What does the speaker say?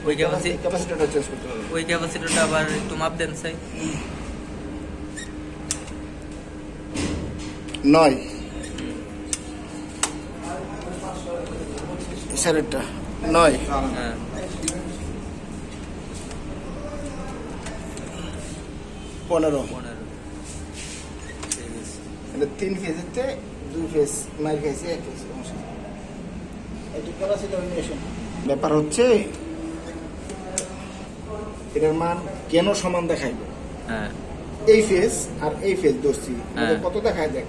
ওই ক্যাপাসিটরটা চেঞ্জ করতে হবে। ওই ক্যাপাসিটরটা আবার একটু মাপ দেন চাই। 9 স্যারেরটা 9 হ্যাঁ 15 15 ঠিক আছে। এটা 3 ফেজেতে 2 ফেজ মার খাইছে, 1 ফেজ সমস্যা নেই। এটা ক্যাপাসিটর নিয়েছেন। ব্যাপার হচ্ছে এটার মান কেন সমান দেখাইবে? হ্যাঁ এই ফেজ আর এই ফেজ দোস্তি হ্যাঁ। কত দেখায় দেখ।